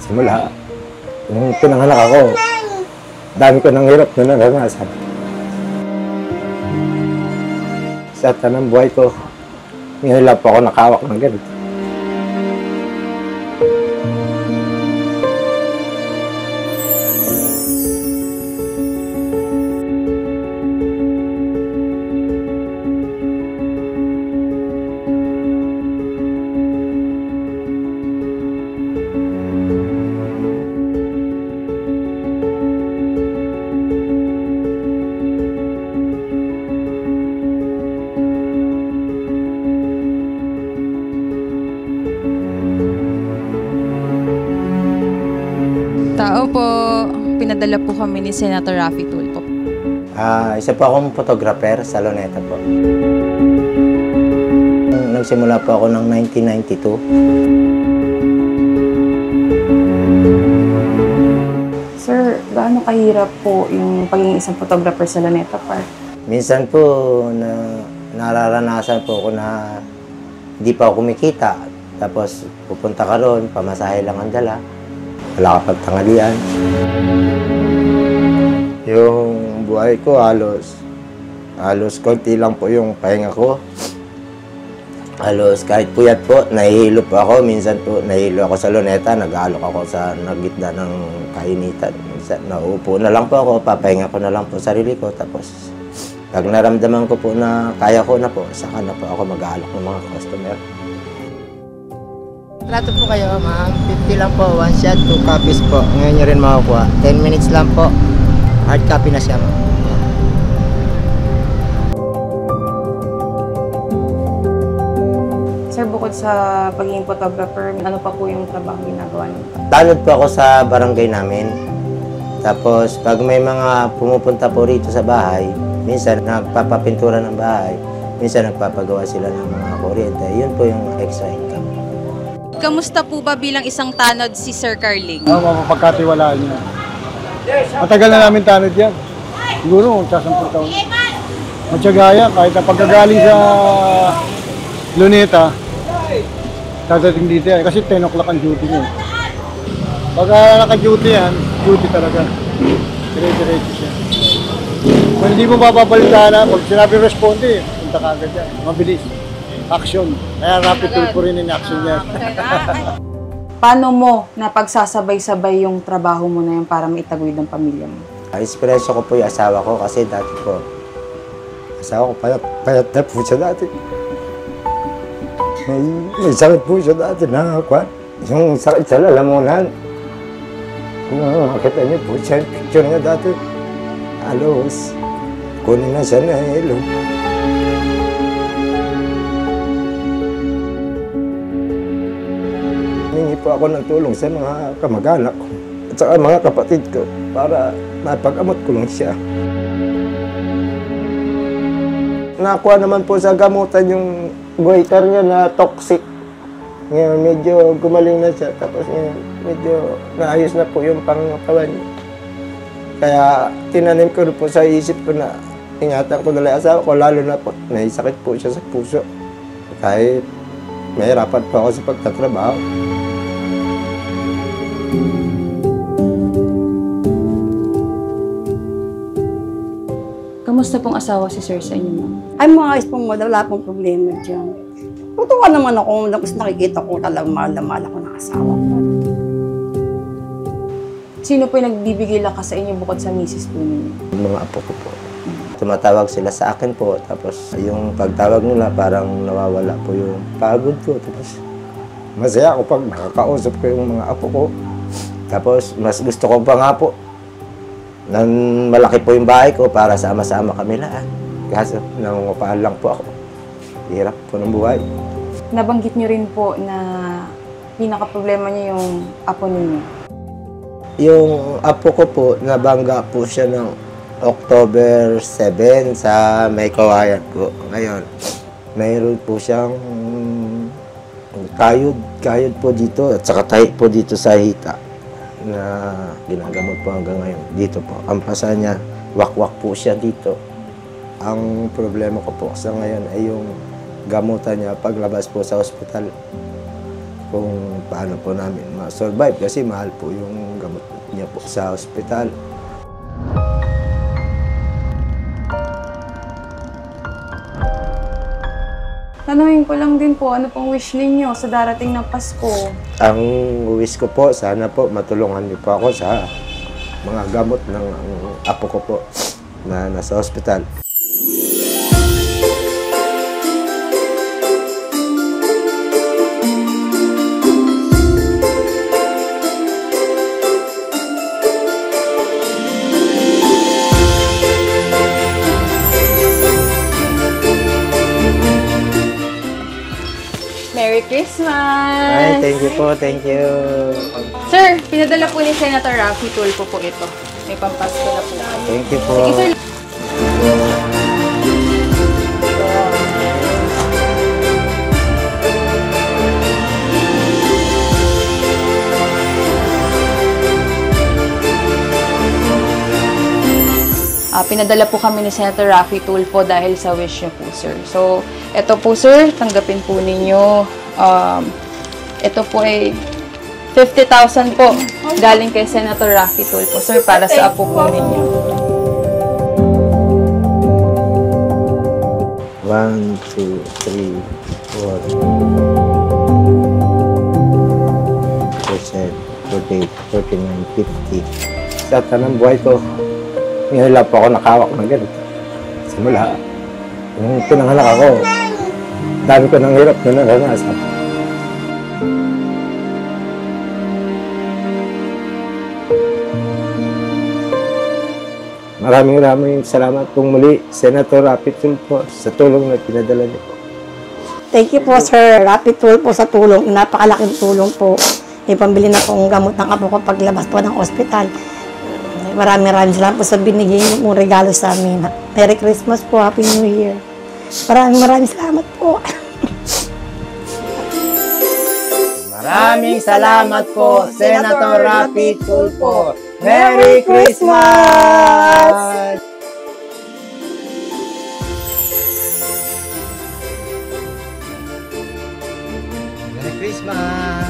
Simula, nung pinanganak ako, dami ko ng hirap na naranasan. Sa tanang buhay ko, ngayon lang po ako nakawak ng ganito. Tao po, pinadala po kami ni Senator Raffy Tulfo. Isa po akong photographer sa Luneta po. Nagsimula po ako ng 1992. Sir, gaano kahirap po yung pagiging isang photographer sa Luneta Park? Minsan po, nararanasan po ako na hindi pa ako kumikita. Tapos pupunta ka ron, pamasahe lang ang dala. Wala ka pagtangalian. Yung buhay ko halos konti lang po yung pahinga ko. Halos kahit puyat po, nahihilo po ako. Minsan po, nahihilo ako sa Luneta, nag-aalok ako sa nagitna ng kainitan. Minsan, nauupo na lang po ako, papahinga ko na lang po sarili ko. Tapos, pag naramdaman ko po na kaya ko na po, saka na po ako mag-aalok ng mga customer. Trato po kayo, ma'am. 50 lang po, 1 shot, 2 copies po. Ngayon nyo rin makakuha. 10 minutes lang po. Hard copy na siya, ma'am. Sir, bukod sa pagiging photographer, ano pa po yung trabaho ginagawa niyo? Tanod po ako sa barangay namin. Tapos, pag may mga pumupunta po rito sa bahay, minsan nagpapapintura ng bahay, minsan nagpapagawa sila ng mga kuryente. Yun po yung extra income. Kamusta po ba bilang isang tanod si Sir Carling? Mapagkatiwalaan niya. Matagal na namin tanod yan. Siguro, 10 taon. Matsagaya, kahit na pagkagaling sa Luneta, dadating dito yan. Kasi 10 o'clock ang duty niya. Pagka naka-duty yan, duty talaga. Dire-diretso siya. Kung hindi mo mapapalitan na, pag sinabi responde, punta ka agad yan. Mabilis. Action. Kaya Raffy Tulfo rin in action niya. Paano mo napagsasabay-sabay yung trabaho mo na yun para maitaguyod ang pamilya mo? Inspirasyon ko po yung asawa ko kasi dati po, asawa ko payat na po siya dati. May sakit po siya dati na kwan. Yung sakit sa lalamunan. Kung makita niyo po siya, picture niya dati. Halos, kunin na siya na hilo. Hingi po ako ng tulong sa mga kamag-anak ko at saka mga kapatid ko para mapag-amot ko lang siya. Nakuha naman po sa gamutan yung goiter niya na toxic. Ngayon medyo gumaling na siya tapos ngayon medyo naayos na po yung pangatawan niya. Kaya tinanim ko po sa isip ko na ingatan ko na asawa ko lalo na po naisakit po siya sa puso. Kahit mahirapan po ako sa pagtatrabaho. Kamusta pong asawa si Sir sa inyo, ma'am? Ay, mga ayos pong wala pong problema dyan. Tutuwa naman ako, tapos nakikita ko talagang mahal ako ng asawa ko. Sino po yung nagbibigay lakas sa inyo bukod sa misis po ninyo? Mga apo ko po. Tumatawag sila sa akin po, tapos yung pagtawag nila parang nawawala po yung pagod ko. Tapos Masaya ako pag nakakausap ko yung mga apo ko. Tapos mas gusto ko pa nga po na malaki po yung bahay ko para sama-sama kami lahat. Kaso nangungupahan lang po ako. Hirap po ng buhay. Nabanggit niyo rin po na pinaka-problema niyo yung apo ninyo. Yung apo ko po, nabangga po siya ng October 7 sa May Kawayan po. Ngayon, mayroon po siyang kayod po dito at saka tahi po dito sa hita na ginagamot po hanggang ngayon. Dito po, ang pasa niya, wakwak po siya dito. Ang problema ko po sa ngayon ay yung gamutan niya paglabas po sa ospital. kung paano po namin ma-survive kasi mahal po yung gamot niya po sa ospital. Tanungin ko lang din po, ano pong wish ninyo sa darating na Pasko? Ang wish ko po, sana po matulungan niyo po ako sa mga gamot ng apo ko po na nasa ospital. Merry Christmas! Ay, thank you po, thank you. Sir, pinadala po ni Senator Raffy Tulfo po ito. May pampasko na po. Thank you po. Sige, sir. Pinadala po kami ni Senator Raffy Tulfo dahil sa wish niyo po, sir. So, ito po, sir, tanggapin po ninyo. Ito po ay 50,000 po galing kay Senator Raffy Tulfo, sir, para sa apo po ninyo. 1, 2, 3, 4, 48, 49, 50. Sa tanang buhay ko, ngayon po ako nakawak ng ganito. Simula, nung pinanganak ako, dami ko ng hirap na naranasan. Maraming salamat pong muli, Senator Raffy Tulfo, sa tulong na pinadala niyo po. Thank you po, Sir Raffy Tulfo, sa tulong. Napakalaking tulong po. May pambili na pong gamot ng apo ko paglabas po ng ospital. Maraming salamat po sa binigay niyo mong regalo sa amin. Merry Christmas po, Happy New Year. Maraming salamat po. Maraming salamat po, Senator Raffy Tulfo. Merry Christmas! Merry Christmas!